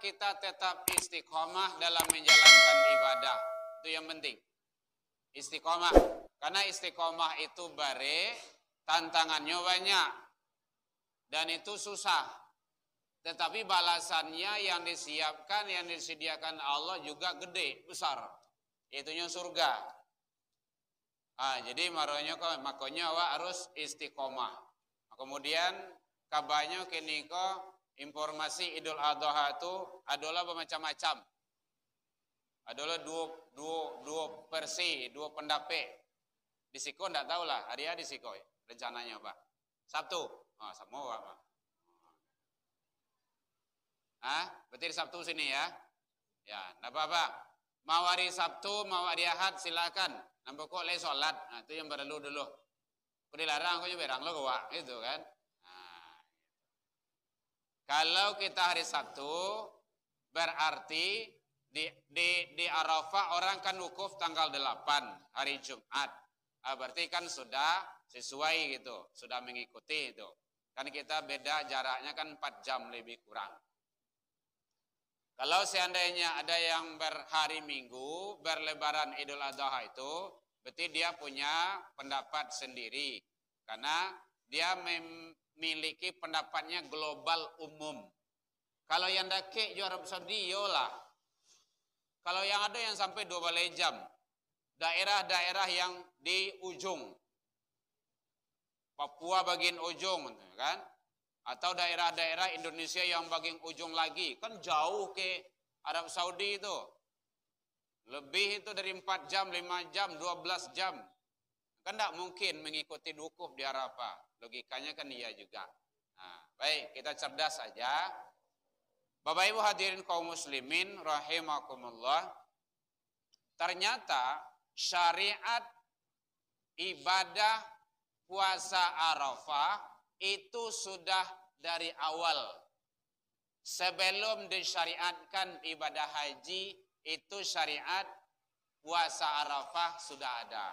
kita tetap istiqomah dalam menjalankan ibadah. Itu yang penting. Istiqomah. Karena istiqomah itu bare, tantangannya banyak. Dan itu susah. Tetapi balasannya yang disiapkan, yang disediakan Allah juga gede, besar. Itunya surga. Jadi makanya harus istiqomah. Kemudian kabarnya kini informasi Idul Adha itu adalah bermacam-macam. Adalah dua versi, dua pendapat. Di Siko enggak tahu lah, hari di Siko rencananya Pak. Sabtu. Sama Pak. Berarti Sabtu sini ya. Ya, enggak apa-apa. Mau hari Sabtu, mau hari Ahad silakan. Nampak kok leh sholat, itu yang perlu dulu. Kau dilarang, kau juga berang lo kau, itu kan. Kalau kita hari Sabtu, berarti di Arafah orang kan wukuf tanggal 8 hari Jumat. Berarti kan sudah sesuai gitu, sudah mengikuti itu. Kan kita beda jaraknya kan 4 jam lebih kurang. Kalau seandainya ada yang berhari Minggu, berlebaran Idul Adha itu, berarti dia punya pendapat sendiri. Karena dia memiliki pendapatnya global umum. Kalau yang dake di Arab Saudi, yolah. Kalau yang ada yang sampai 12 jam, daerah-daerah yang di ujung, Papua bagian ujung, kan? Atau daerah-daerah Indonesia yang bagian ujung lagi, kan jauh ke Arab Saudi itu. Lebih itu dari 4 jam, 5 jam, 12 jam. Kan tidak mungkin mengikuti wukuf di Arafah. Logikanya kan iya juga. Baik, kita cerdas saja. Bapak Ibu hadirin kaum muslimin rahimakumullah. Ternyata syariat ibadah puasa Arafah itu sudah dari awal. Sebelum disyariatkan ibadah haji, itu syariat puasa Arafah sudah ada.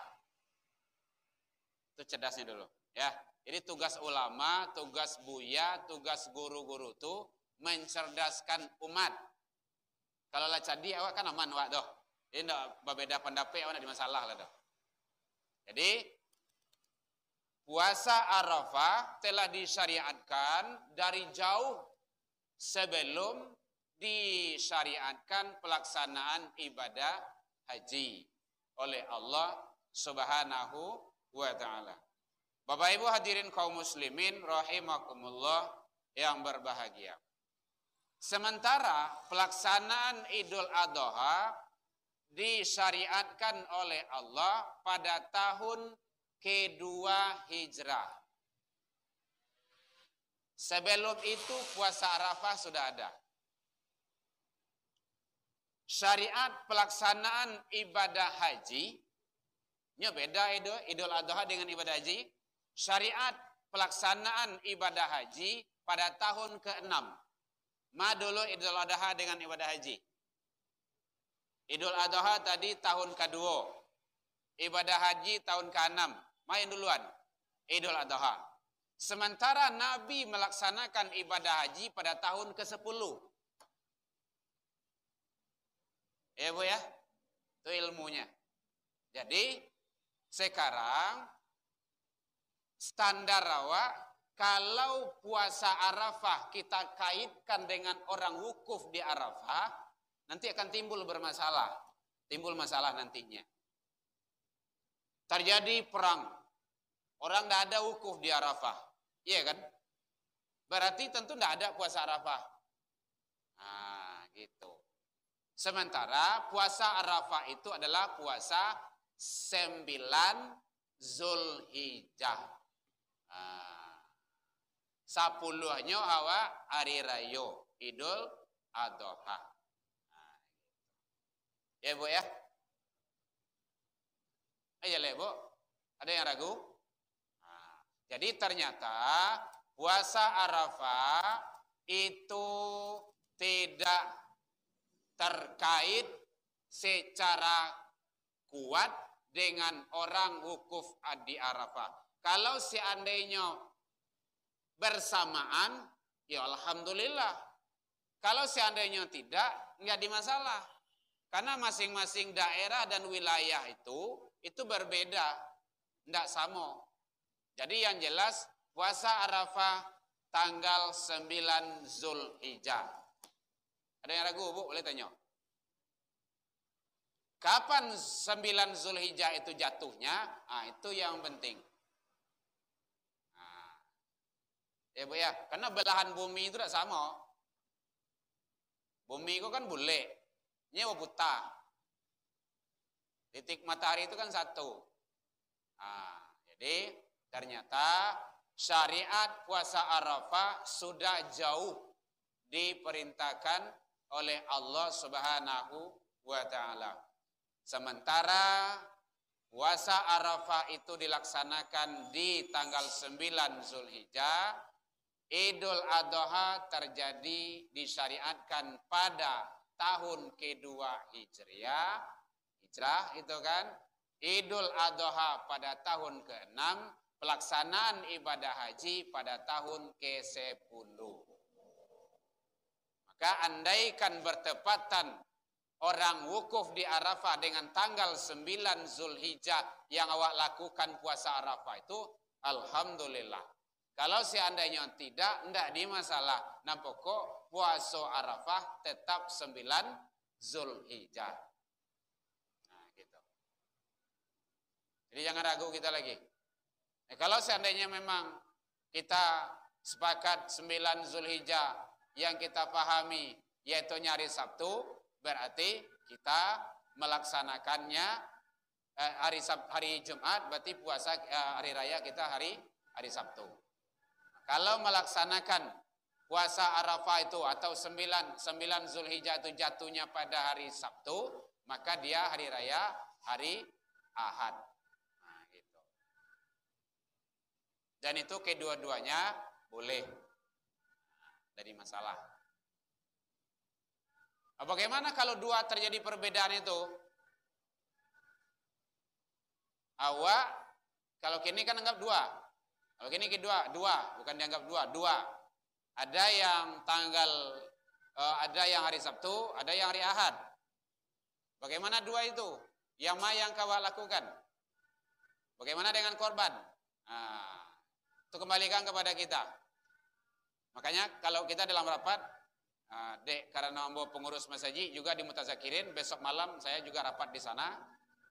Itu cerdasnya dulu, ya. Jadi tugas ulama, tugas buya, tugas guru-guru itu mencerdaskan umat. Kalau lah cadi awak kan aman wak doh. Jadi ndak berbeda pendapat awak ndak masalah lah doh. Jadi puasa Arafah telah disyariatkan dari jauh sebelum disyariatkan pelaksanaan ibadah haji oleh Allah Subhanahu wa ta'ala. Bapak Ibu hadirin kaum muslimin rahimakumullah yang berbahagia. Sementara pelaksanaan Idul Adha disyariatkan oleh Allah pada tahun kedua Hijrah. Sebelum itu puasa Arafah sudah ada. Syariat pelaksanaan ibadah haji, nya beda Idul Adha dengan ibadah haji. Syariat pelaksanaan ibadah haji pada tahun ke-6. Dulu Idul Adha dengan ibadah haji. Idul Adha tadi tahun ke-2. Ibadah haji tahun ke-6. Main duluan Idul Adha. Sementara Nabi melaksanakan ibadah haji pada tahun ke-10. Ya Bu ya, itu ilmunya. Jadi sekarang standar awak, kalau puasa Arafah kita kaitkan dengan orang wukuf di Arafah, nanti akan timbul bermasalah. Timbul masalah nantinya. Terjadi perang. Orang tidak ada wukuf di Arafah. Iya kan? Berarti tentu tidak ada puasa Arafah. Gitu. Sementara puasa Arafah itu adalah puasa 9 Zulhijjah. 10-nya hari raya Idul Adha. Ya Bu ya? Ayo lah Bu. Ada yang ragu? Jadi ternyata puasa Arafah itu tidak terkait secara kuat dengan orang wukuf di Arafah. Kalau seandainya bersamaan, ya alhamdulillah. Kalau seandainya tidak, nggak dimasalah. Karena masing-masing daerah dan wilayah itu berbeda, tidak sama. Jadi yang jelas puasa Arafah tanggal 9 Zulhijjah. Ada yang ragu, Bu? Boleh tanya. Kapan 9 Zulhijjah itu jatuhnya? Nah, itu yang penting. Nah, ya Bu ya, karena belahan bumi itu tidak sama. Bumi itu kan bulat, nyewa buta. Titik matahari itu kan satu. Nah, jadi ternyata syariat puasa Arafah sudah jauh diperintahkan oleh Allah Subhanahu wa Ta'ala. Sementara puasa Arafah itu dilaksanakan di tanggal 9 Zulhijjah, Idul Adha terjadi disyariatkan pada tahun kedua Hijrah itu kan. Idul Adha pada tahun ke-6, pelaksanaan ibadah haji pada tahun ke-10. Maka andaikan bertepatan orang wukuf di Arafah dengan tanggal 9 Zulhijjah yang awak lakukan puasa Arafah itu, alhamdulillah. Kalau seandainya tidak dimasalah. Nah pokok puasa Arafah tetap 9 Zulhijjah. Nah gitu. Jadi jangan ragu kita lagi. Nah, kalau seandainya memang kita sepakat 9 Zulhijjah yang kita pahami yaitu hari Sabtu, berarti kita melaksanakannya hari Jumat, berarti puasa hari raya kita hari Sabtu. Kalau melaksanakan puasa Arafah itu atau 9 Zulhijjah itu jatuhnya pada hari Sabtu, maka dia hari raya hari Ahad. Nah, gitu. Dan itu kedua-duanya boleh. Jadi masalah. Nah, bagaimana kalau dua terjadi perbedaan itu? Awak kalau kini kan anggap dua. Kalau gini dua, bukan dianggap dua. Ada yang ada yang hari Sabtu, ada yang hari Ahad. Bagaimana dua itu? Yang mana yang kau lakukan? Bagaimana dengan korban? Nah, itu kembalikan kepada kita. Makanya kalau kita dalam rapat, Dek, karena ambo pengurus masjid juga di Mutazakirin, besok malam saya juga rapat di sana.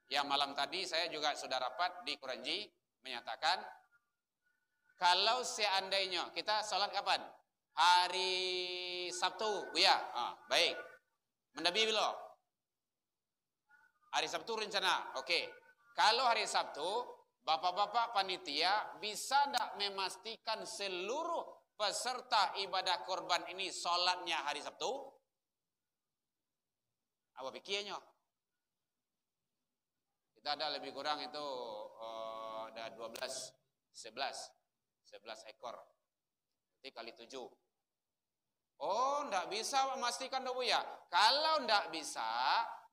Yang malam tadi saya juga sudah rapat di Kuranji menyatakan, kalau seandainya kita sholat kapan? Hari Sabtu, ya, baik. Mendabi bilo. Hari Sabtu rencana, oke. Kalau hari Sabtu, bapak-bapak panitia bisa tidak memastikan seluruh peserta ibadah korban ini sholatnya hari Sabtu? Apa pikirnya? Kita ada lebih kurang itu ada 11 ekor. Berarti kali 7. Oh, enggak bisa memastikan dong ya. Kalau enggak bisa,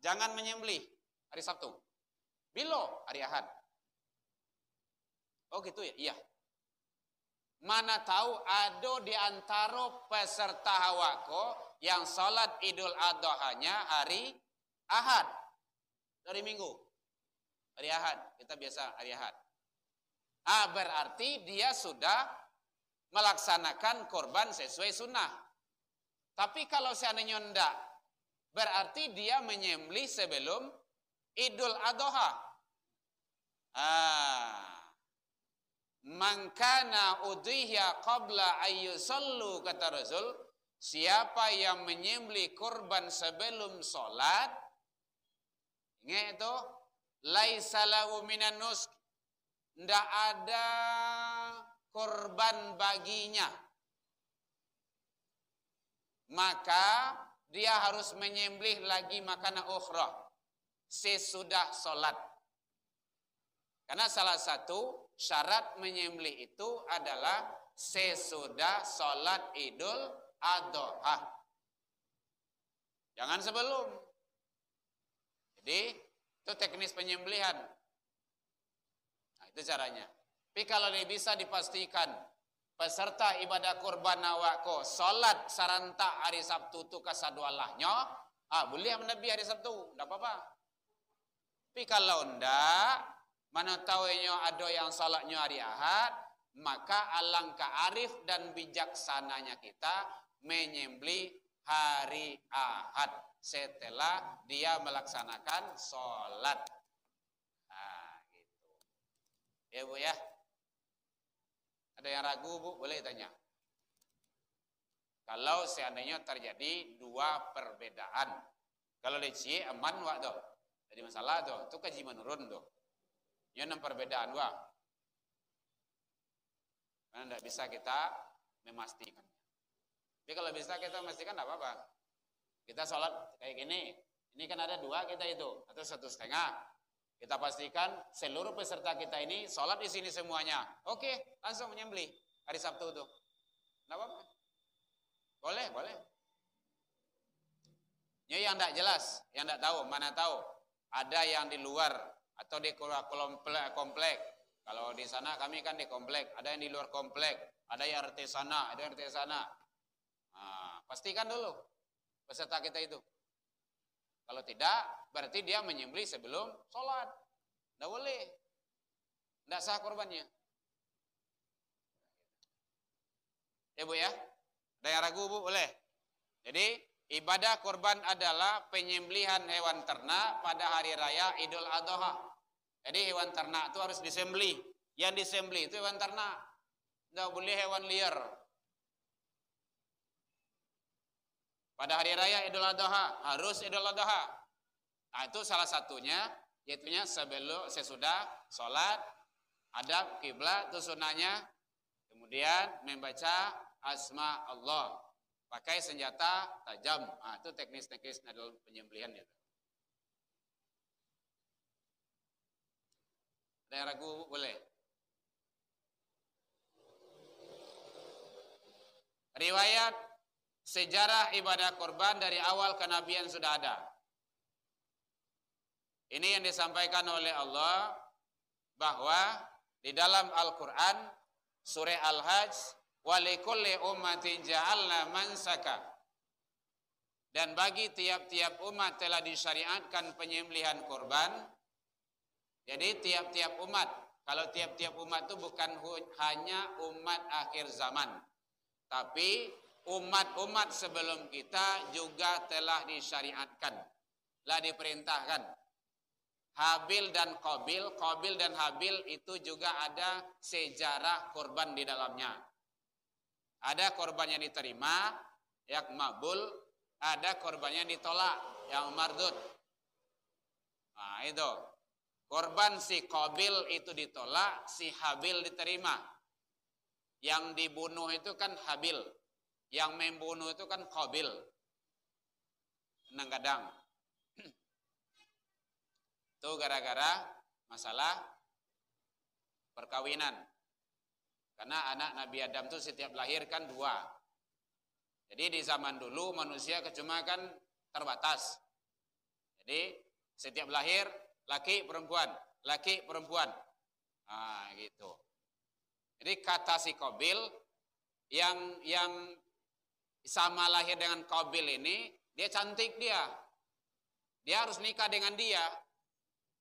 jangan menyembelih hari Sabtu. Bilo hari Ahad. Oh gitu ya? Iya. Mana tahu ada di antara peserta hawako yang sholat Idul Adha-nya hari Ahad. Dari Minggu. Hari Ahad. Kita biasa hari Ahad. Berarti dia sudah melaksanakan korban sesuai sunnah. Tapi kalau seandainya enggak, berarti dia menyembelih sebelum Idul Adha. Man kana udhiya qabla ayyusallu, kata Rasul, siapa yang menyembelih korban sebelum sholat, ingat itu, laisa lahu minan nusk, ndak ada korban baginya. Maka dia harus menyembelih lagi makanan ukhra sesudah sholat. Karena salah satu syarat menyembelih itu adalah sesudah sholat Idul Adha. Jangan sebelum. Jadi itu teknis penyembelihan. Itu caranya. Tapi kalau dia bisa dipastikan peserta ibadah kurban awakku salat sarantak hari Sabtu tu kasadualahnya, boleh menebi hari Sabtu, enggak apa-apa. Tapi kalau ndak, mana tahunya ada yang salatnya hari Ahad, maka alangkah arif dan bijaksananya kita menyembelih hari Ahad setelah dia melaksanakan sholat. Nah, gitu. Ya Bu ya. Ada yang ragu Bu? Boleh tanya. Kalau seandainya terjadi dua perbedaan. Kalau leci aman wak tuh. Jadi masalah tuh, itu kaji menurun tuh. Ya 6 perbedaan wak. Karena tidak bisa kita memastikan. Tapi kalau bisa kita memastikan tidak apa-apa. Kita sholat kayak gini. Ini kan ada 2 kita itu. Atau 1,5. Kita pastikan seluruh peserta kita ini sholat di sini semuanya. Oke, langsung menyembelih hari Sabtu itu. Tidak apa-apa. Boleh, boleh. Ini yang tidak jelas, yang tidak tahu, mana tahu. Ada yang di luar atau di komplek. Kalau di sana kami kan di komplek, ada yang di luar komplek, ada yang RT sana, ada yang RT sana. Nah, pastikan dulu peserta kita itu. Kalau tidak, berarti dia menyembelih sebelum sholat. Tidak boleh. Tidak sah korbannya. Ya Bu ya? Ada yang ragu Bu? Boleh. Jadi, ibadah korban adalah penyembelihan hewan ternak pada hari raya Idul Adha. Jadi hewan ternak itu harus disembelih. Yang disembelih itu hewan ternak. Tidak boleh hewan liar. Pada hari raya Idul Adha harus Idul Adha. Nah itu salah satunya, yaitunya sesudah sholat, adab kiblat itu sunahnya. Kemudian membaca asma Allah. Pakai senjata tajam. Nah itu teknis-teknis dalam penyembelihan itu. Ada yang ragu? Boleh. Riwayat sejarah ibadah korban dari awal kenabian sudah ada. Ini yang disampaikan oleh Allah bahwa di dalam Al-Quran surah Al-Hajj walikulli ummatin ja'alna mansaka, dan bagi tiap-tiap umat telah disyariatkan penyembelihan korban. Jadi tiap-tiap umat, kalau tiap-tiap umat itu bukan hanya umat akhir zaman, tapi umat-umat sebelum kita juga telah disyariatkan, telah diperintahkan. Habil dan Qabil dan Habil itu juga ada sejarah korban di dalamnya. Ada korban yang diterima, yang makbul, ada korban yang ditolak, yang mardud. Nah itu. Korban si Qabil itu ditolak, si Habil diterima. Yang dibunuh itu kan Habil. Yang membunuh itu kan Qabil. Kadang-kadang. Itu gara-gara masalah perkawinan. Karena anak Nabi Adam itu setiap lahir kan 2. Jadi di zaman dulu manusia cuma kan terbatas. Jadi setiap lahir laki perempuan. Nah, gitu. Jadi kata si Qabil yang sama lahir dengan Qabil ini, dia cantik dia. Dia harus nikah dengan dia.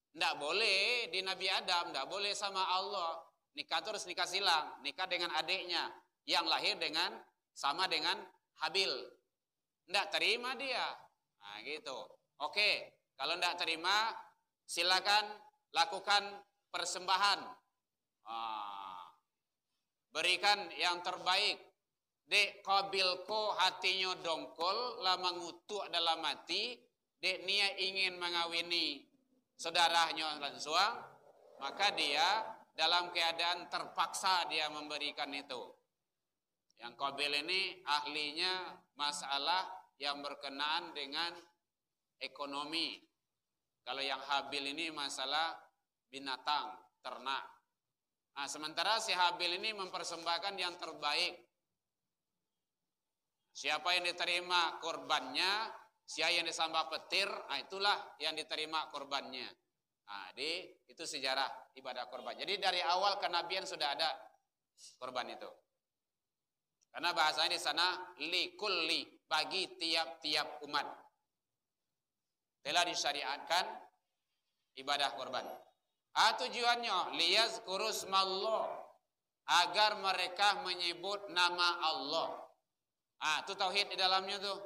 Tidak boleh di Nabi Adam, tidak boleh sama Allah. Nikah terus nikah silang, nikah dengan adiknya yang lahir sama dengan Habil. Tidak terima dia. Nah, gitu. Oke, kalau tidak terima, silakan lakukan persembahan. Berikan yang terbaik. Dek Qabilku hatinya dongkol, lama ngutuk dalam hati, dek nia ingin mengawini saudaranya langsung, maka dia dalam keadaan terpaksa dia memberikan itu. Yang Qabil ini ahlinya masalah yang berkenaan dengan ekonomi. Kalau yang Habil ini masalah binatang, ternak. Nah, sementara si Habil ini mempersembahkan yang terbaik. Siapa yang diterima korbannya, siapa yang disambah petir, itulah yang diterima korbannya. Nah, itu sejarah ibadah korban. Jadi dari awal kenabian sudah ada korban itu. Karena bahasanya di sana likulli, bagi tiap-tiap umat. Telah disyariatkan ibadah korban. Tujuannya liyazkuru smallah, agar mereka menyebut nama Allah. Itu tauhid di dalamnya tuh.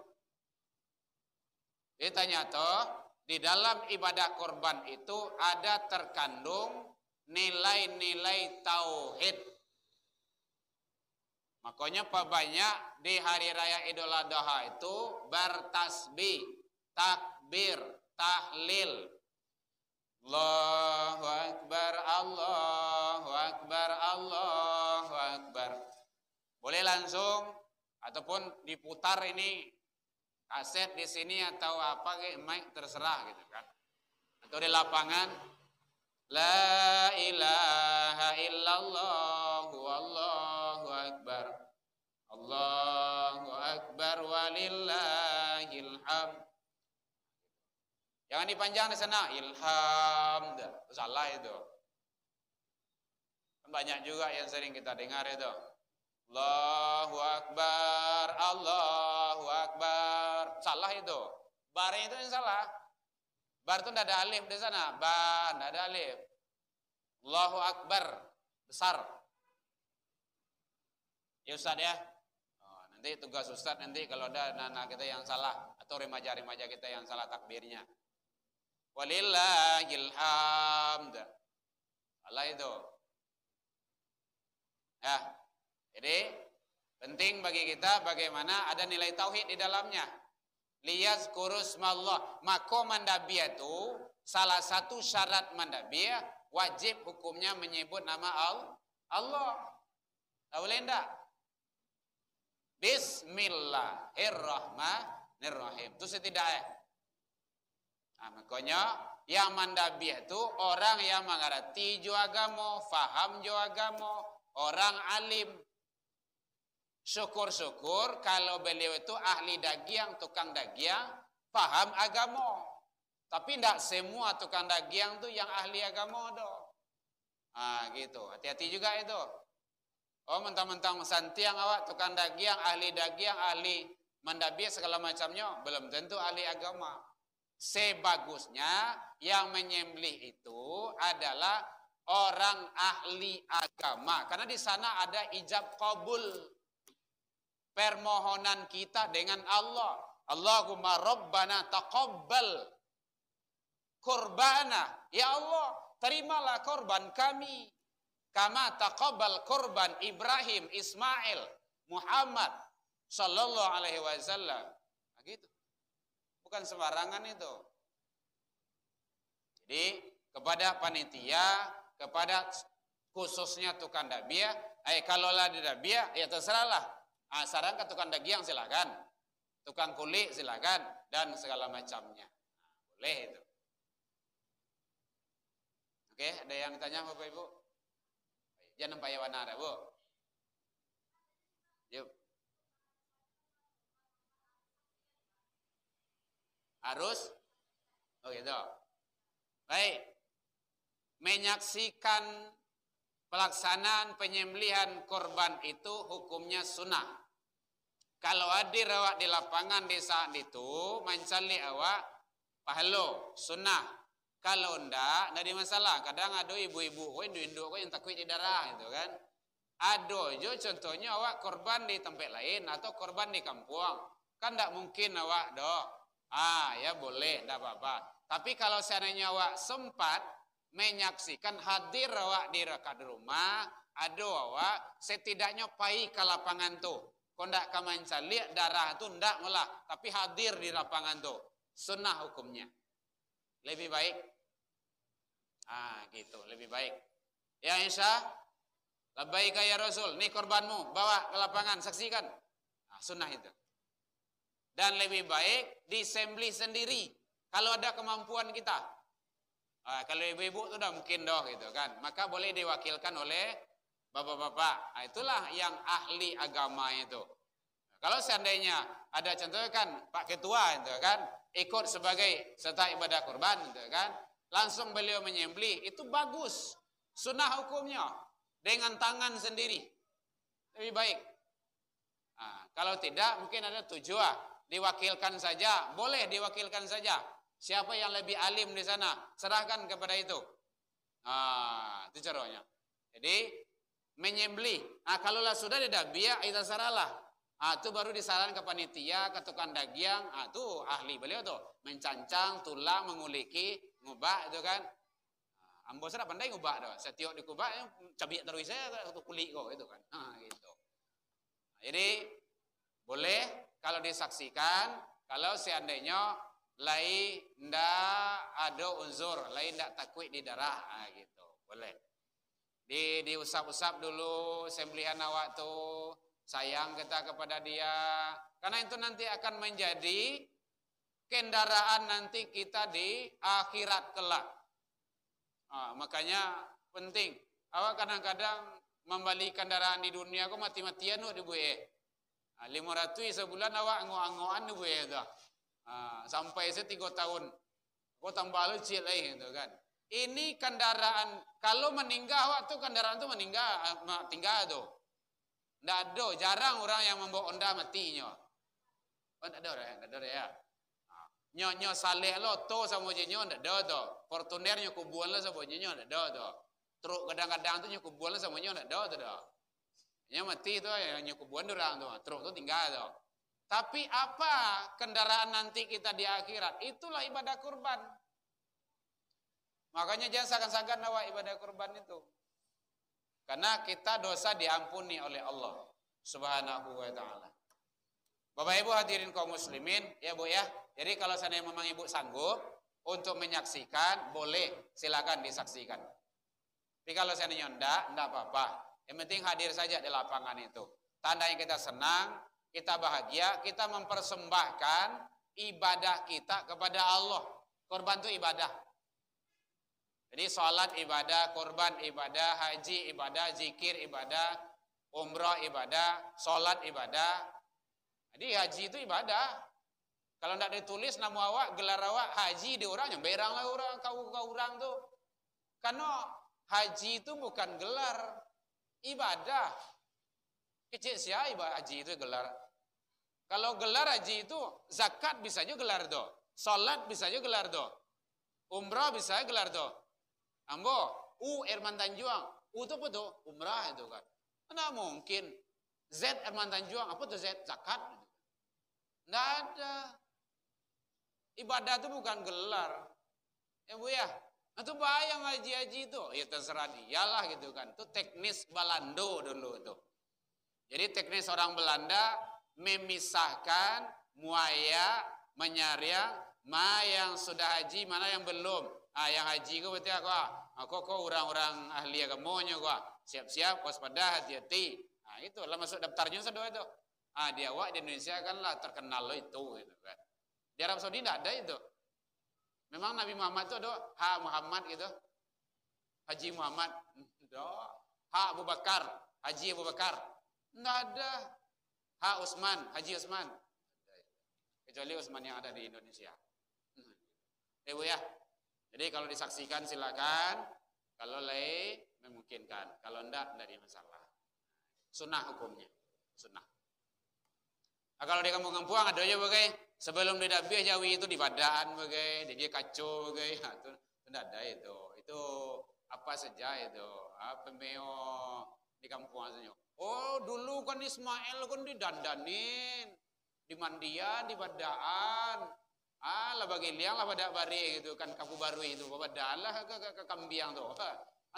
Ditanya toh, di dalam ibadah korban itu ada terkandung nilai-nilai tauhid. Makanya banyak di hari raya Idul Adha itu bertasbih, takbir, tahlil. Allahu Akbar, Allahu Akbar, Allahu Akbar. Boleh langsung ataupun diputar ini kaset di sini atau apa kayak mic terserah gitu kan. Atau di lapangan la ilaha illallah wallahu akbar. Allahu akbar walillahil hamd. Jangan dipanjang di sana, ilham, salah itu. Banyak juga yang sering kita dengar itu. Allahu Akbar, Allahu Akbar. Salah itu. Bar itu yang salah. Bar itu tidak ada alif di sana. Ba, tidak ada alif. Allahu Akbar, besar. Ya Ustaz ya. Nanti tugas Ustaz nanti kalau ada anak-anak kita yang salah atau remaja-remaja kita yang salah takbirnya. Walillahil hamd. Salah itu. Ya. Jadi penting bagi kita bagaimana ada nilai tauhid di dalamnya. Liyazkuru smallah. Maka mandabiyah itu salah satu syarat mandabiyah wajib hukumnya menyebut nama Allah. Tahu enggak? Bismillahirrahmanirrahim. Itu setidaknya. Makanya yang mandabiyah itu orang yang mengerti jo agama, faham jo agama, orang alim. Syukur-syukur kalau beliau itu ahli dagyang, tukang dagyang, paham agama. Tapi tidak semua tukang dagyang itu yang ahli agama doh. Gitu. Hati-hati juga itu. Mentang-mentang santiang awak tukang dagyang, ahli mandabiyah segala macamnya, belum tentu ahli agama. Sebagusnya yang menyembelih itu adalah orang ahli agama. Karena di sana ada ijab qabul. Permohonan kita dengan Allah. Allahumma rabbana taqabbal qurbana. Ya Allah, terimalah korban kami. Kama taqabbal korban Ibrahim, Ismail, Muhammad sallallahu alaihi wasallam. Gitu. Bukan sembarangan itu. Jadi kepada panitia, kepada khususnya tukang dabyah, kalau lah di dabyah ya terserahlah. Saran ke tukang dagyang silakan, tukang kulit silakan, dan segala macamnya. Boleh itu. Oke, ada yang ditanya Bapak Ibu? Jangan payah warna ada, Bu. Yuk. Harus? Oh gitu. Baik. Menyaksikan pelaksanaan penyembelihan korban itu hukumnya sunnah. Kalau hadir awak di lapangan di saat itu, mencari awak pahala sunnah. Kalau enggak ada masalah. Kadang ada ibu-ibu, induk-induk yang takut di darah itu kan. Ada jo contohnya awak korban di tempat lain atau korban di kampung. Kan enggak mungkin awak doh. Ya boleh, enggak apa-apa. Tapi kalau seandainya awak sempat menyaksikan hadir awak di rekat rumah, ada awak setidaknya pai ke lapangan tuh. Kau ndak kamanca lihat darah tu ndak malah, tapi hadir di lapangan tuh. Sunnah hukumnya. Lebih baik. Gitu, lebih baik. Ya Aisyah, labbaika ya Rasul, nih korbanmu, bawa ke lapangan, saksikan. Sunnah itu. Dan lebih baik disembelih sendiri kalau ada kemampuan kita. Kalau ibu-ibu itu udah mungkin doh gitu kan, maka boleh diwakilkan oleh bapak-bapak. Itulah yang ahli agama itu. Kalau seandainya ada contohnya kan Pak Ketua itu kan ikut sebagai serta ibadah kurban itu kan, langsung beliau menyembelih, itu bagus. Sunnah hukumnya dengan tangan sendiri. Lebih baik. Kalau tidak mungkin ada 7 diwakilkan saja, boleh diwakilkan saja. Siapa yang lebih alim di sana, serahkan kepada itu. Itu caranya. Jadi menyembelih. Kalaulah sudah didabiak, itu saralah. Itu baru disarankan ke panitia, ke tukang daging. Itu ahli beliau tuh, mencancang, tulang, menguliki, ngubah itu kan. Ambo sudah pandai ngubah tuh. Setiap dikubah, cabik terus saya atau kulit kok itu kan. Gitu. Jadi boleh kalau disaksikan, kalau seandainya lain ndak ada unsur, lain ndak takut di darah, gitu. Boleh. Diusap-usap dulu sembelihan awak tuh, sayang kita kepada dia, karena itu nanti akan menjadi kendaraan nanti kita di akhirat kelak. Makanya penting. Awak kadang-kadang membeli kendaraan di dunia kok mati-matian di buye. 500 sebulan awak ngoan-ngoan di buye itu. Sampai 3 tahun. Kok tambah lucil gitu kan. Ini kendaraan, kalau meninggal awak tuh kendaraan tuh tinggal tuh. Nggak ada, jarang orang yang membawa Honda matinya. Nggak ada ya. Nyo saleh lo to sama jenyo ndak ada to. Fortuner nyo kubuan lo sama jenyo ndak ada to. Truk kadang-kadang tuh nyo kubuan lo sama nyo ndak ada to. Nyo mati to ya nyo kubuan dorang tuh. Truk tuh tinggal to. Tapi apa kendaraan nanti kita di akhirat? Itulah ibadah kurban. Makanya jangan sangkan-sangkan awak ibadah kurban itu. Karena kita dosa diampuni oleh Allah Subhanahu wa taala. Bapak Ibu hadirin kaum muslimin, ya Bu ya. Jadi kalau seandainya memang Ibu sanggup untuk menyaksikan, boleh silakan disaksikan. Tapi kalau seandainya enggak apa-apa. Yang penting hadir saja di lapangan itu. Tandanya kita senang, kita bahagia, kita mempersembahkan ibadah kita kepada Allah. Korban itu ibadah. Jadi sholat ibadah, korban ibadah, haji ibadah, zikir ibadah, umrah ibadah, sholat ibadah. Jadi haji itu ibadah. Kalau tidak ditulis nama awak, gelar awak haji di orangnya, beranglah orang, kau orang tuh. Karena haji itu bukan gelar, ibadah. Kecil sia ibadah haji itu gelar. Kalau gelar haji itu zakat bisa juga gelar tuh, sholat bisa juga gelar tuh, umrah bisa gelar tuh. Ambo, Herman Tanjuang, itu apa tuh? Umrah itu kan. Mana mungkin Z Herman Tanjuang, apa tuh Z? Zakat. Nggak ada. Ibadah itu bukan gelar. Ya Bu ya. Itu bayang haji-haji itu. Ya terserah dialah gitu kan. Itu teknis Belanda dulu itu. Jadi teknis orang Belanda memisahkan muaya, menyaring, mana yang sudah haji, mana yang belum. Yang haji itu berarti aku orang-orang ahli agamanya kok. Siap-siap, waspada, hati-hati. Itu lah masuk daftarnya sudah itu. Di awak di Indonesia kan lah terkenal lo itu gitu kan. Di Arab Saudi tidak ada itu. Memang Nabi Muhammad itu ada Muhammad gitu. Haji Muhammad. Abu Bakar, Haji Abu Bakar. Tidak ada. Utsman, Haji Utsman. Kecuali Utsman yang ada di Indonesia. Bu ya. Jadi kalau disaksikan silakan. Kalau memungkinkan. Kalau tidak ada masalah. Sunnah hukumnya. Sunnah. Kalau di kampung-kampung ada aja bagai sebelum didabi Jawi itu di Badaan bagai, dia kacau bagai, itu tidak ada itu. Itu apa saja itu. Pemeo di kampung asalnya. Oh dulu kan Ismail kan didandanin, di mandian, di Badaan. Lah bagi liang lah pada bari gitu kan kapu baru itu, Badaan lah ke kambiang tuh.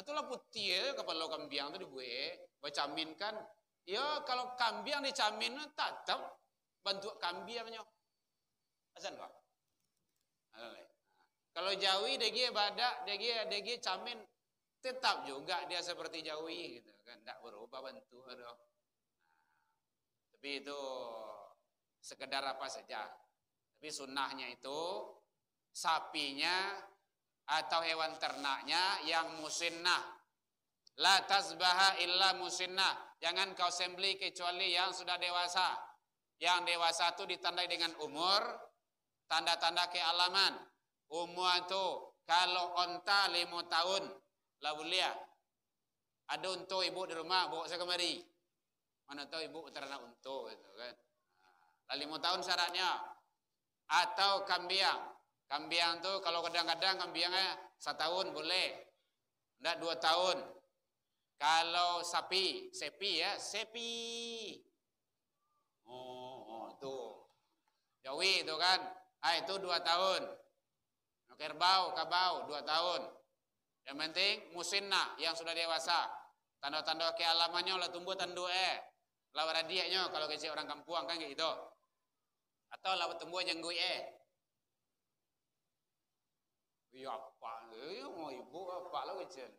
Itulah putih kepala kambiang tuh dibuat, bacamin kan. Ya kalau kambiang dicamin tetap bantu kambiangnya. Asan kok? Kalau Jawi degi badak, degi camin tetap juga dia seperti Jawi gitu kan, tidak berubah bantu tapi itu sekedar apa saja. Tapi sunnahnya itu sapinya atau hewan ternaknya yang musinnah. La tasbaha illa musinnah. Jangan kau sembelih kecuali yang sudah dewasa. Yang dewasa itu ditandai dengan umur, tanda-tanda kealaman. Umur itu kalau onta 5 tahun, lah boleh. Ada unta ibu di rumah, bawa saya kemari. Mana tahu ibu ternak unta gitu kan. Lah 5 tahun syaratnya. Atau kambiang. Kambiang tuh kalau kadang-kadang kambiangnya 1 tahun boleh. Enggak 2 tahun. Kalau sapi, sepi ya, sepi. Oh, tuh. Jawi itu kan. Itu 2 tahun. Kerbau, kabau 2 tahun. Yang penting musinnah yang sudah dewasa. Tanda-tanda kealamannya lah tumbuh tanduk lah radiaknya kalau kecil orang kampung kan gitu. Atau lah tumbuh jenggui iya apa? Iya mau ibu apa lah kecil.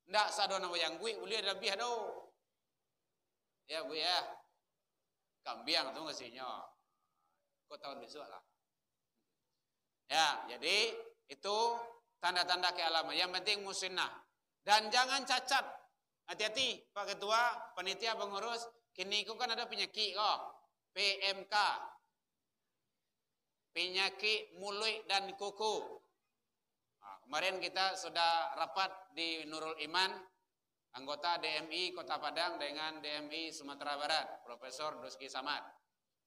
Ndak sadona jenggui boleh lebih ada. Ya Bu ya. Kambiang tuh ngasihnya. Kok tahun besok lah. Ya, jadi itu tanda-tanda kealaman. Yang penting musinnah. Dan jangan cacat. Hati-hati Pak Ketua, panitia pengurus. Kini itu kan ada penyakit kok. PMK. Penyakit mulut dan kuku. Nah, kemarin kita sudah rapat di Nurul Iman. Anggota DMI Kota Padang dengan DMI Sumatera Barat. Profesor Duski Samad.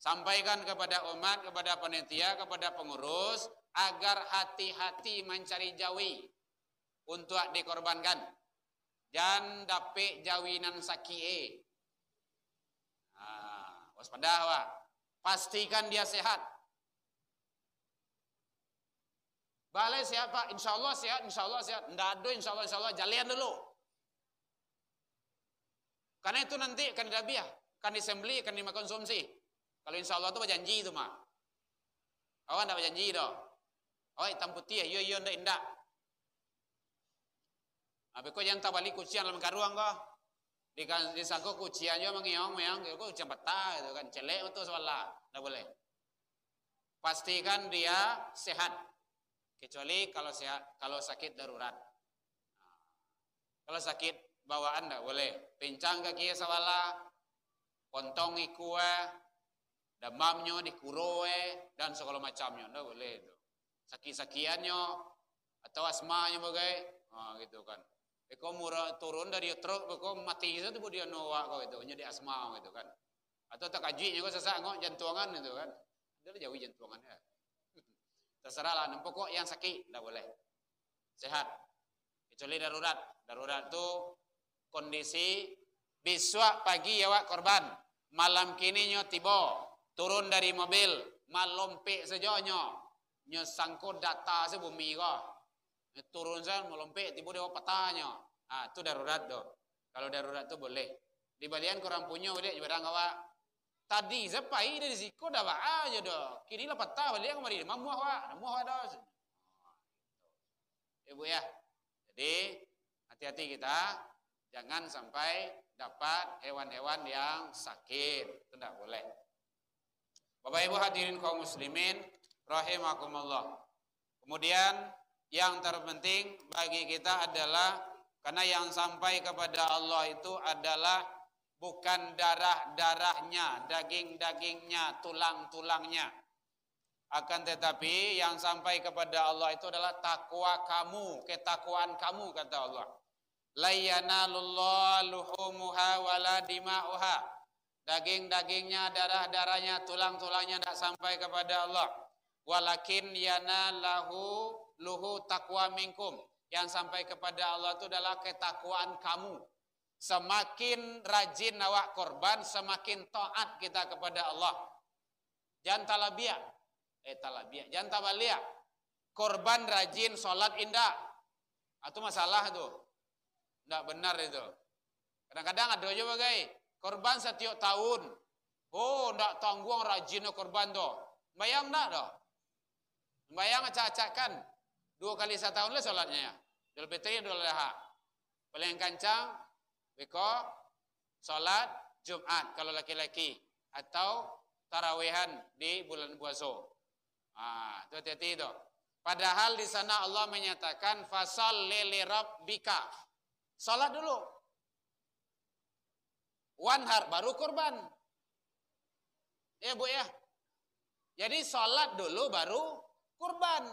Sampaikan kepada umat, kepada panitia, kepada pengurus. Agar hati-hati mencari jawi untuk dikorbankan. Jangan dapet jawinan sakie. Waspada wah. Pastikan dia sehat. Balai sehat Pak, insya Allah sehat, insya Allah sehat. Nggak ada insya Allah, jalian dulu. Karena itu nanti akan didabiah, akan disembeli, akan dimakonsumsi. Kalau insya Allah itu berjanji itu mah. Awak nggak berjanji dong. Oh, hitam putih ya, iya ndak. Tapi kok jangan tabali kucian dalam karuang kok. Di sangko kuciannya mengiong-meong, kok kucian peta gitu kan, celek itu soalnya, ndak boleh. Pastikan dia sehat. Kecuali kalau sehat, kalau sakit darurat. Kalau sakit bawaan ndak boleh. Pincang kaki sawala, pontong ikue, demamnya dikuroe dan segala macamnya, ndak boleh itu. Sakit-sakiannya atau asmanya bagai gitu kan. Eko murah turun dari truk, eko mati itu tuh dia noa kau itu, jadi asma gitu kan. Atau tak kajinya kau sesak ngok jantungan itu kan. Dia jauh jantungannya. Terserah lah, pokok yang sakit tidak boleh. Sehat. Kecuali darurat. Darurat itu kondisi besok pagi ya wak korban. Malam kini nyo tiba, turun dari mobil, malompek sejauhnya. Nyo sangkut data se bumi kok. Turun saya melompek tiba dia petanya. Itu darurat tuh. Kalau darurat tuh boleh. Di balian kurang punya udah barang awak. Tadi sepai dari siku dah aja doh. Kini lah petah balian kemarin mamuah wak dah. Ibu ya. Jadi hati-hati kita jangan sampai dapat hewan-hewan yang sakit. Itu tidak boleh. Bapak Ibu hadirin kaum muslimin rahimakumullah. Kemudian yang terpenting bagi kita adalah karena yang sampai kepada Allah itu adalah bukan darah-darahnya, daging-dagingnya, tulang-tulangnya. Akan tetapi yang sampai kepada Allah itu adalah takwa kamu, ketakwaan kamu kata Allah. La yanalullahu luhumuha wala dima'uha. Daging-dagingnya, darah-darahnya, tulang-tulangnya tidak sampai kepada Allah. Walakin yanalahu luhu taqwa minkum. Yang sampai kepada Allah itu adalah ketakwaan kamu. Semakin rajin awak korban, semakin taat kita kepada Allah. Jangan talabiah. Jangan tabaliyah. Korban rajin, sholat indah. Itu masalah itu. Tidak benar itu. Kadang-kadang ada juga guys. Korban setiap tahun. Oh, tidak tanggung rajinnya korban tuh. Bayang tidak dah. Bayang acak-acakan 2 kali setahun lah sholatnya ya. Idul Fitri, Idul Adha. Paling kancang, beko sholat Jumat kalau laki-laki atau tarawehan di bulan puasa. Itu hati-hati itu. Padahal di sana Allah menyatakan fasholli lirabbika. Sholat dulu. Wanhar baru korban. Ya Bu ya. Jadi sholat dulu baru kurban.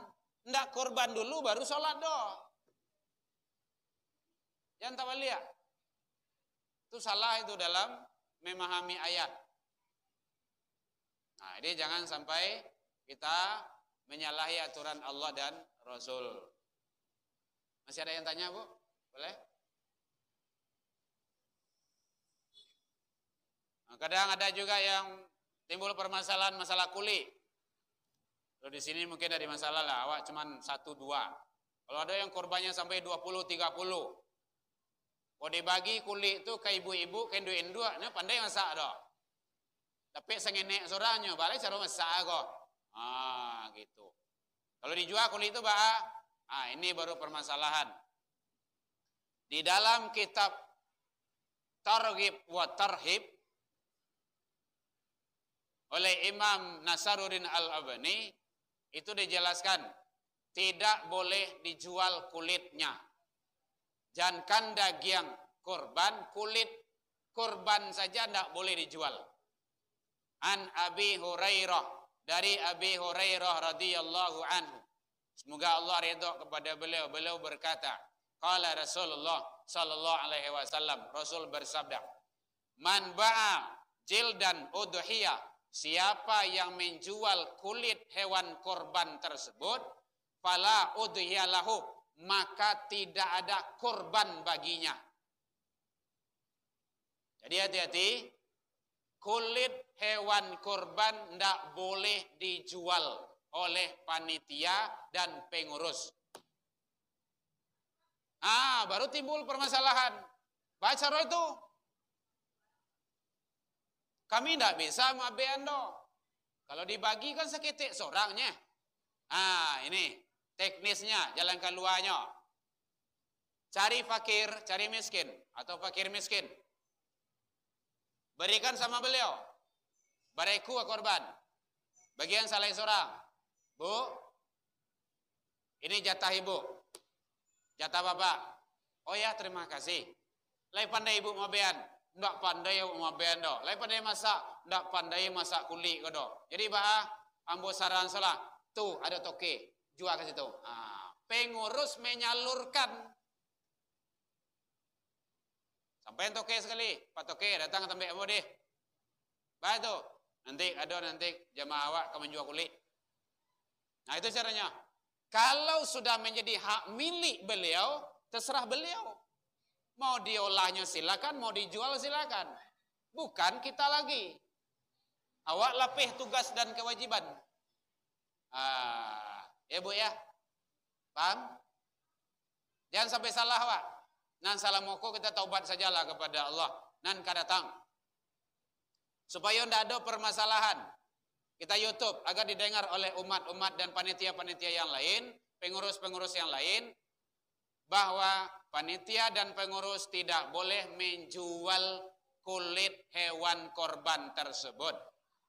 Ndak kurban dulu baru sholat doh. Jangan tawaliyah. Itu salah itu dalam memahami ayat. Nah, ini jangan sampai kita menyalahi aturan Allah dan Rasul. Masih ada yang tanya, Bu? Boleh? Nah, kadang ada juga yang timbul permasalahan masalah kulit. Kalau di sini mungkin ada masalah lah, awak cuman 1-2. Kalau ada yang korbannya sampai 20-30. Kalau dibagi kulit itu ke ibu-ibu, ke induk-induk, ini pandai masak dah. Tapi sengenek sorangnya, balik cara masak kok. Gitu. Kalau dijual kulit itu, Pak, ini baru permasalahan. Di dalam kitab Targhib wa Tarhib oleh Imam Nasaruddin Al-Albani itu dijelaskan tidak boleh dijual kulitnya. Jangan daging kurban, kulit kurban saja tidak boleh dijual. An Abi Hurairah, dari Abi Hurairah radhiyallahu anhu. Semoga Allah ridha kepada beliau. Beliau berkata, qala Rasulullah sallallahu alaihi wasallam, Rasul bersabda, man ba'a jildan udhiyah, siapa yang menjual kulit hewan korban tersebut, fala udhiyah lahu, maka tidak ada korban baginya. Jadi hati-hati, kulit hewan korban tidak boleh dijual oleh panitia dan pengurus. Baru timbul permasalahan. Baca roh itu. Kami tidak bisa mabean doh. Kalau dibagi kan seketik seorangnya. Ini teknisnya, jalan keluarnya. Cari fakir, cari miskin. Atau fakir miskin. Berikan sama beliau. Bareku korban. Bagian salah seorang. Bu, ini jatah ibu. Jatah bapak. Oh ya, terima kasih. Lai pandai ibu mabean. Ndak pandai mabean do. Lai pandai masak. Ndak pandai masak kulit ko do. Jadi ambo saran salah. Tuh ada toke. Jual ke situ. Pengurus menyalurkan. Sampai toke sekali. Pak toke datang ke tempat ambo deh. Baik tuh. Nanti jamaah awak akan menjual kulit. Nah itu caranya. Kalau sudah menjadi hak milik beliau, terserah beliau. Mau diolahnya silakan, mau dijual silakan. Bukan kita lagi. Awak lapih tugas dan kewajiban. Ya Bu ya. Paham? Jangan sampai salah Wak. Nan salah moko kita taubat sajalah kepada Allah. Nan kadatang. Supaya tidak ada permasalahan. Kita YouTube agar didengar oleh umat-umat dan panitia-panitia yang lain, pengurus-pengurus yang lain, bahwa panitia dan pengurus tidak boleh menjual kulit hewan korban tersebut.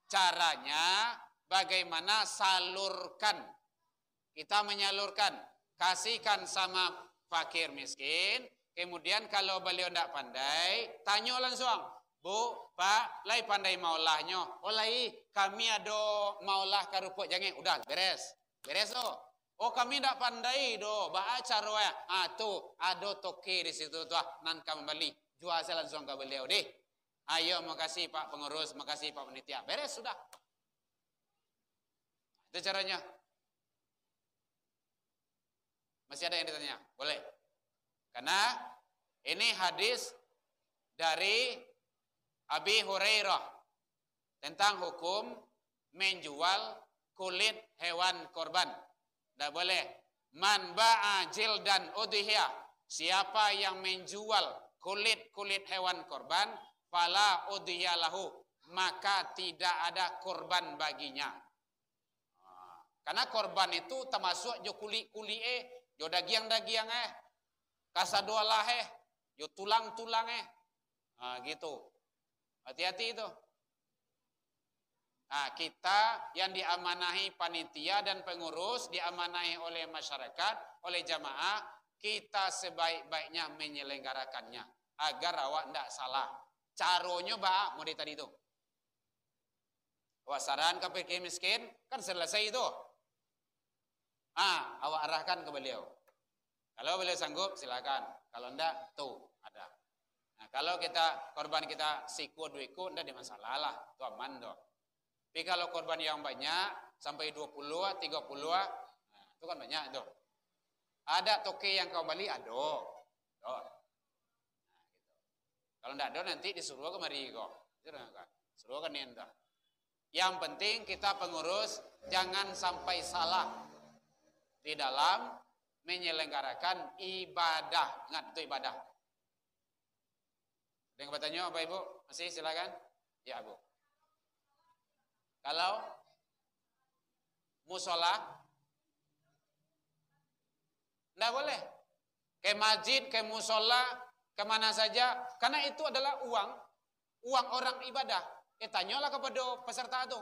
Caranya bagaimana? Salurkan. Kita menyalurkan, kasihkan sama fakir miskin, kemudian kalau beliau tidak pandai, tanya langsung. Bu, Pak, lai pandai maulahnya. Oh lai, kami ada maulah karupuk jangan. Udah, beres. Beres do. Oh kami tidak pandai do. Baca roya. Tuh, ada toke di situ tuh. Nan kami beli. Jual saya langsung ke beliau deh. Ayo, makasih Pak pengurus, makasih Pak panitia. Beres sudah. Itu caranya. Masih ada yang ditanya? Boleh. Karena ini hadis dari Abi Hurairah tentang hukum menjual kulit hewan korban. Tidak boleh. Man ba'a jildan udhiyah. Siapa yang menjual kulit hewan korban, fala udhiyah lahu, maka tidak ada korban baginya. Karena korban itu termasuk jo kulit-kulit jo daging-daging kasadolah jo tulang-tulang gitu. Hati-hati itu. Kita yang diamanahi panitia dan pengurus, diamanahi oleh masyarakat, oleh jamaah, kita sebaik-baiknya menyelenggarakannya agar awak tidak salah. Caronya mau di tadi itu. Awak saran ke fakir miskin, kan selesai itu. Awak arahkan ke beliau. Kalau beliau sanggup silakan. Kalau enggak, tuh ada. Nah, kalau kita korban kita siku duiku, enggak ada masalah lah, itu aman doh. Tapi kalau korban yang banyak, sampai 20, 30, nah, itu kan banyak itu. Ada toke yang kau beli, ada. Nah, gitu. Kalau tidak ada nanti disuruh kemari kok. Suruh kan nih. Yang penting kita pengurus jangan sampai salah di dalam menyelenggarakan ibadah. Ingat itu ibadah. Ada yang bertanya Bapak Ibu? Masih silakan. Ya Bu. Kalau musola tidak boleh. Ke masjid, ke musola, kemana saja. Karena itu adalah uang orang ibadah. Tanyalah kepada peserta itu.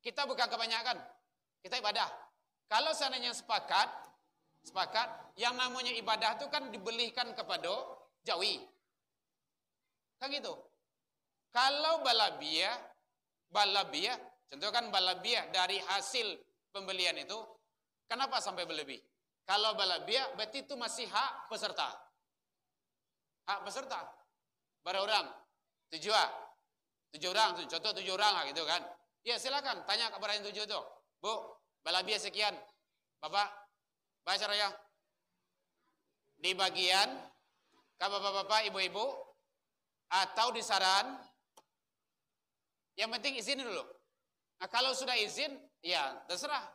Kita bukan kebanyakan, kita ibadah. Kalau seandainya sepakat, yang namanya ibadah itu kan dibelikan kepada jawi. Kan gitu. Kalau balabiyah, contoh kan balabiyah dari hasil pembelian itu, kenapa sampai berlebih? Kalau balabiyah berarti itu masih hak peserta. Hak peserta. Berapa orang? 7 orang, contoh 7 orang lah gitu kan. Ya silakan tanya kepada yang 7 itu. Bu, balabiyah sekian. Bapak, baca raya. Di bagian ke bapak-bapak, ibu-ibu, atau di saran, yang penting izin dulu. Nah kalau sudah izin, ya terserah.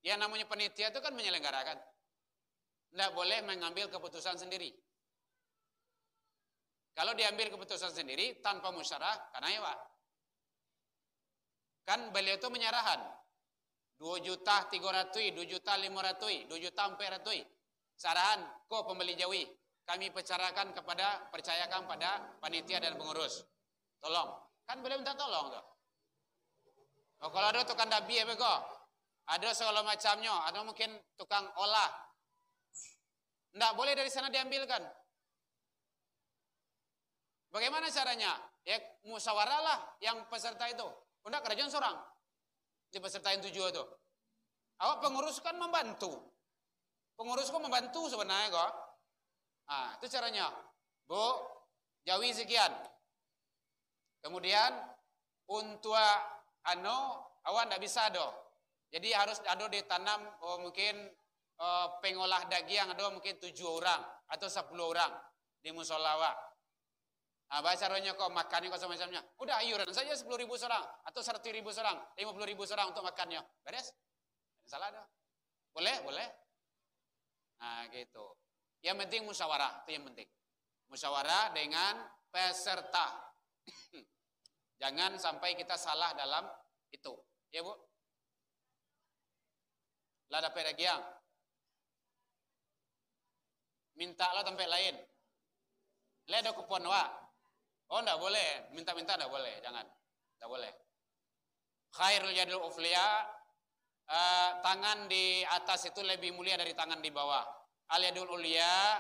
Yang namanya panitia itu kan menyelenggarakan. Tidak boleh mengambil keputusan sendiri. Kalau diambil keputusan sendiri tanpa musyawarah, karena ya Pak. Kan beliau itu menyarahan. 2.300.000, 2.500.000, 2.400.000. Sarahan, kok pembeli jawi. Kami percayakan pada panitia dan pengurus. Tolong. Kan beliau minta tolong tuh. Oh, kalau ada tukang dabi apa kok? Ada segala macamnya, atau mungkin tukang olah. Tidak boleh dari sana diambilkan. Bagaimana caranya? Ya musyawarah lah yang peserta itu. Udah kerajaan seorang. Di peserta yang 7 itu. Awak pengurus kan membantu. Pengurus kok membantu sebenarnya kok. Nah, itu caranya. Bu, jawi sekian. Kemudian untuk awak tidak bisa do. Jadi harus ada ditanam mungkin pengolah daging ada mungkin 7 orang atau 10 orang di musola awak. Nah, caranya kok makannya kok semacamnya. Udah iuran saja 10.000 seorang atau 100.000 seorang, 50.000 seorang untuk makannya. Beres? Salah dah. Boleh? Boleh. Nah, gitu. Yang penting musyawarah, itu yang penting. Musyawarah dengan peserta. Jangan sampai kita salah dalam itu. Ya, Bu? Lah ada pedagang. Minta lah tempat lain. Lah ada kupon wa. Oh, enggak boleh. Minta-minta enggak boleh. Jangan. Enggak boleh. Khairul yadul ufliya. Tangan di atas itu lebih mulia dari tangan di bawah. Al yadul ulia.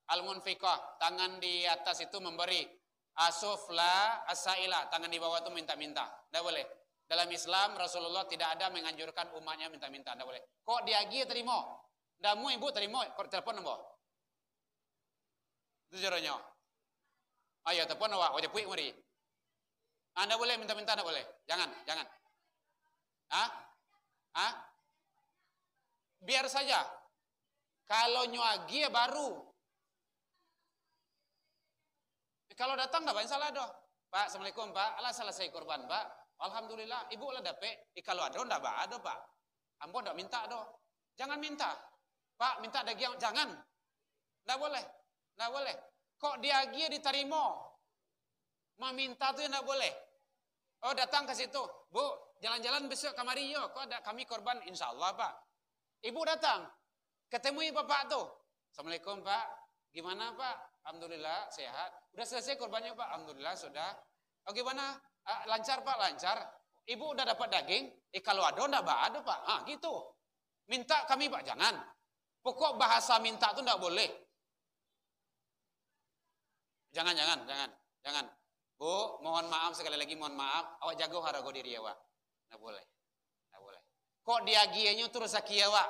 Al munfiqah. Tangan di atas itu memberi. Asufla asaila. Tangan di bawah itu minta-minta. Enggak boleh. Dalam Islam Rasulullah tidak ada menganjurkan umatnya minta-minta. Enggak boleh. Kok diagi terima? Enggak mau ibu terima. Kok telepon nombor? Itu caranya. Ayo telepon awak, wajah puik mari. Anda boleh minta-minta, anda boleh. Jangan. Biar saja. Kalau nyuagi ya baru. Kalau datang enggak banyak salah doh. Pak, Assalamualaikum Pak. Allah selesai korban Pak. Alhamdulillah, ibu lah dapet. Kalau ada enggak ada Pak. Ambo enggak minta doh. Jangan minta. Pak, minta daging, jangan. Enggak boleh. Kok diagi diterima? Meminta tuh enggak boleh. Oh, datang ke situ. Bu, jalan-jalan besok kamari yo. Kok ada kami korban? Insyaallah Pak. Ibu datang. Ketemu bapak tuh. Assalamualaikum Pak. Gimana Pak? Alhamdulillah sehat. Udah selesai korbannya Pak? Alhamdulillah sudah. Oh gimana? Lancar Pak, lancar. Ibu udah dapat daging? Kalau ada enggak ada Pak. Gitu. Minta kami Pak, jangan. Pokok bahasa minta tuh enggak boleh. Jangan. Bu, mohon maaf sekali lagi mohon maaf. Awak jago harago diri awak. Enggak boleh. Kok diagiannya terus aki awak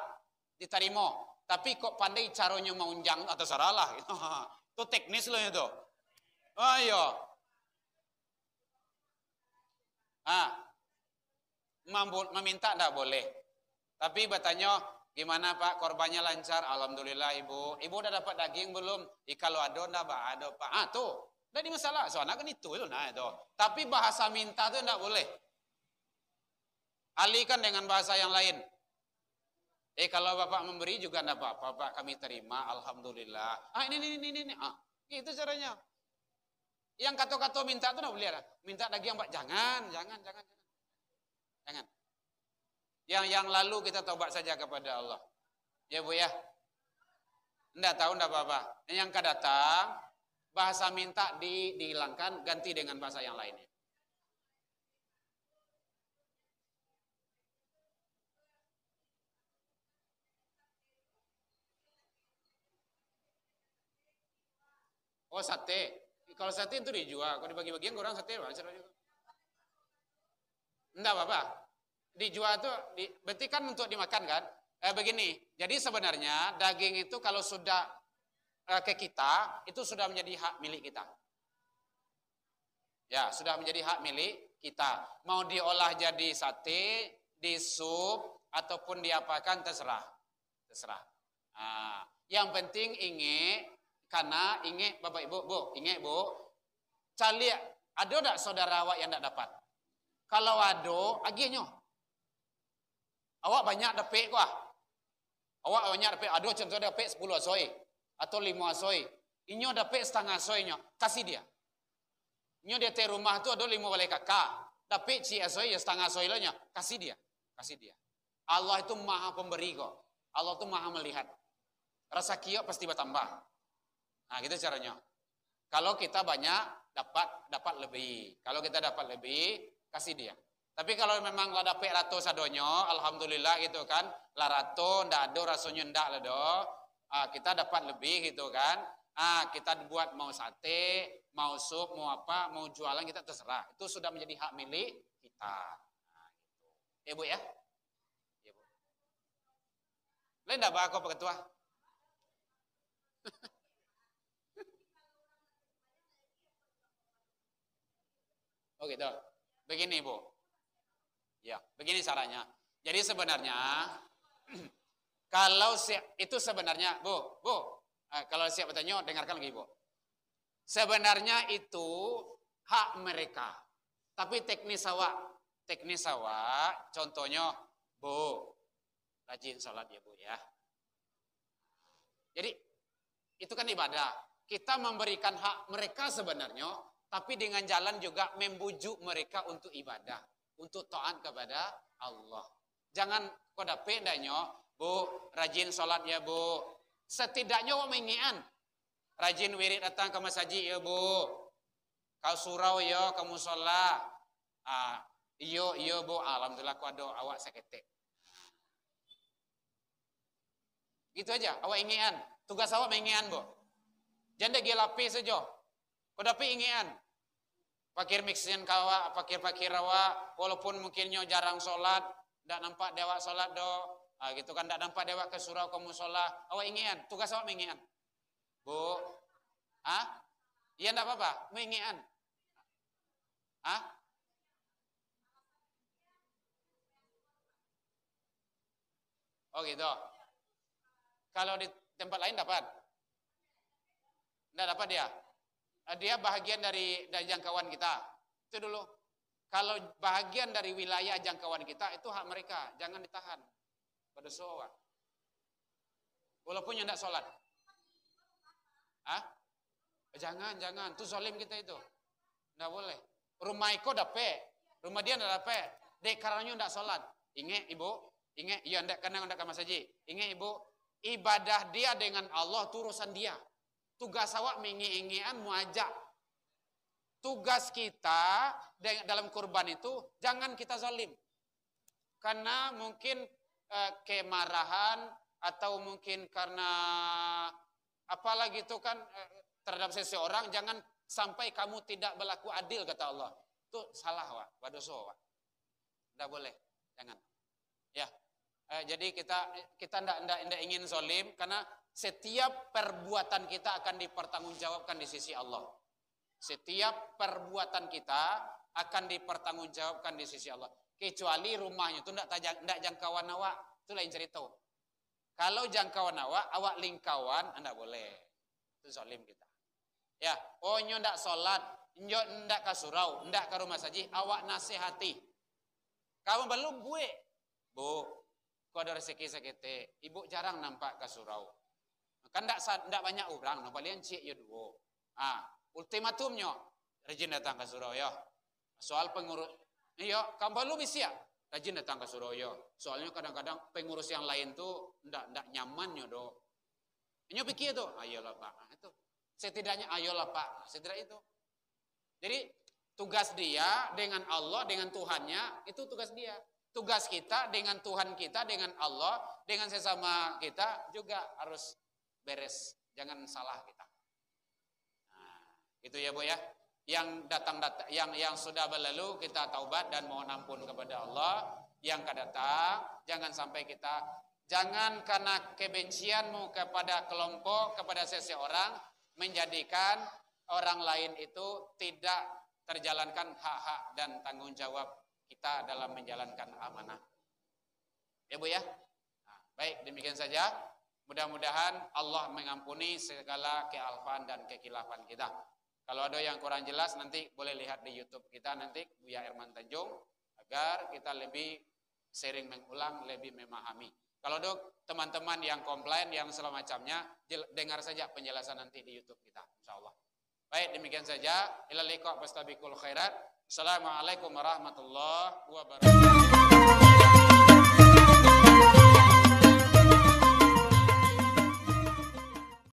diterima. Tapi kok pandai caranya maunjang atau saralah gitu. Itu teknis loh itu. Ayo. Ah, meminta enggak boleh. Tapi bertanya, gimana Pak, korbannya lancar? Alhamdulillah Ibu. Ibu udah dapat daging belum? Kalau ada enggak ada Pak. Tuh. Enggak ada masalah. Soalnya kan itu nah itu. Tapi bahasa minta itu enggak boleh. Alihkan dengan bahasa yang lain. Kalau Bapak memberi juga enggak apa-apa, Pak, kami terima, alhamdulillah. Ini. Itu caranya. Yang kata-kata minta itu enggak boleh. Minta daging Pak, jangan. Jangan. Yang lalu kita tobat saja kepada Allah. Ya Bu ya. Enggak tahu enggak apa-apa. Yang akan datang bahasa minta dihilangkan, ganti dengan bahasa yang lainnya. Oh sate. Kalau sate itu dijual. Kalau dibagi-bagian kurang sate wajar juga. Enggak apa-apa. Dijual itu berarti kan untuk dimakan kan? Begini. Jadi sebenarnya daging itu kalau sudah ke kita itu sudah menjadi hak milik kita. Ya, sudah menjadi hak milik kita. Mau diolah jadi sate, di sup ataupun diapakan terserah. Nah, yang penting ingat. Karena ingat Bapak Ibu, ingat Bu, cali ada enggak saudara awak yang enggak dapat? Kalau ada, aginya. Awak banyak dapat kok. Awak banyak dapat, ada contoh dapat 10 asoi atau 5 asoi. Inyo dapat setengah asoinya, kasih dia. Inyo dia di rumah tu ada 5 balai kakak. Dapat si asoi ya setengah asoi nya, kasih dia. Allah itu maha pemberi kok. Allah itu maha melihat. Rasa kiok pasti bertambah. Nah, gitu caranya. Kalau kita banyak dapat lebih. Kalau kita dapat lebih, kasih dia. Tapi kalau memang lah dapat rato sadonyo, alhamdulillah gitu kan. Lah rato ndak ada rasanya ndak lah do. Kita dapat lebih gitu kan. Kita buat mau sate, mau sup, mau apa, mau jualan kita terserah. Itu sudah menjadi hak milik kita. Nah, gitu. Ya Bu ya? Ya Bu. Lain ndak Pak Pak Ketua? Oh gitu. Begini Bu. Ya, begini caranya. Jadi sebenarnya kalau itu sebenarnya Bu, kalau siap bertanya dengarkan lagi Bu. Sebenarnya itu hak mereka. Tapi teknis awak contohnya Bu, rajin sholat ya Bu ya. Jadi itu kan ibadah. Kita memberikan hak mereka sebenarnya, tapi dengan jalan juga membujuk mereka untuk ibadah, untuk taat kepada Allah. Jangan kau dapat danyo, Bu, rajin sholat ya Bu. Setidaknya kau mengingat, rajin wirid datang ke masjid ya Bu. Kau surau ya, kamu sholat. Iyo Bu, alhamdulillah kau ada awak seketik. Gitu aja, awak ingat. Tugas awak mengingat Bu. Jangan gelapi saja. Kau dapat ingat. Pakir mixin kawa, pakir awak, walaupun mungkinnya jarang sholat, tidak nampak dewa sholat do, gitu kan, tidak nampak dewa ke surau kamu sholat, awak ingat, tugas awak mengingat, Bu, iya tidak apa-apa, mengingat, oh gitu, kalau di tempat lain dapat, tidak dapat dia. Dia bahagian dari jangkauan kita. Itu dulu. Kalau bahagian dari wilayah jangkauan kita, itu hak mereka. Jangan ditahan. Pada soal. Walaupun yang tidak sholat. Jangan. Itu zalim kita itu. Tidak boleh. Rumah Iko dapat. Rumah dia tidak dapat. Dek karanya tidak sholat. Ingat Ibu. Ingat. Ya, tidak kena ke masjid. Ingat Ibu. Ibadah dia dengan Allah itu urusan dia. Tugas awak mengingat muajak. Tugas kita dalam kurban itu jangan kita zalim. Karena mungkin kemarahan atau mungkin karena apalagi itu kan terhadap seseorang, jangan sampai kamu tidak berlaku adil kata Allah. Itu salah Wak, badoso Wak. Tidak boleh, jangan. Ya. Jadi kita tidak ingin zalim karena setiap perbuatan kita akan dipertanggungjawabkan di sisi Allah. Setiap perbuatan kita akan dipertanggungjawabkan di sisi Allah. Kecuali rumahnya itu tidak jangkauan awak, itu lain cerita. Kalau jangkauan awak lingkawan, anda boleh. Itu zalim kita. Ya, nyo ndak sholat, nyo ndak ke surau, ndak ke rumah saji, awak nasihati. Kamu belum gue, bu, kau ada rezeki sekete, ibu jarang nampak ke surau. Kan ndak banyak orang, no paling cik ya dua. Ultimatumnya, rajin datang ke surau ya. Soal pengurus, iya, kamu belum bisa. Rajin datang ke surau ya. Soalnya kadang-kadang pengurus yang lain tuh ndak nyamannya do. Ini pikir tuh, ayolah Pak, itu. Setidaknya ayolah Pak, setidaknya itu. Jadi tugas dia dengan Allah, dengan Tuhannya, itu tugas dia. Tugas kita dengan Tuhan kita, dengan Allah, dengan sesama kita juga harus beres. Jangan salah kita. Nah, itu ya Bu ya. Yang yang sudah berlalu kita taubat dan mohon ampun kepada Allah. Yang akan datang, jangan sampai kita, jangan karena kebencianmu kepada kelompok, kepada seseorang, menjadikan orang lain itu tidak terjalankan hak-hak dan tanggung jawab kita dalam menjalankan amanah. Ya Bu ya. Nah, baik, demikian saja. Mudah-mudahan Allah mengampuni segala kealfaan dan kekilafan kita. Kalau ada yang kurang jelas nanti boleh lihat di YouTube kita nanti Buya Herman Tanjung agar kita lebih sering mengulang, lebih memahami. Kalau ada teman-teman yang komplain yang segala macamnya, dengar saja penjelasan nanti di YouTube kita, insyaallah. Baik, demikian saja. Ila liqa fastabiqul khairat. Assalamualaikum warahmatullahi wabarakatuh.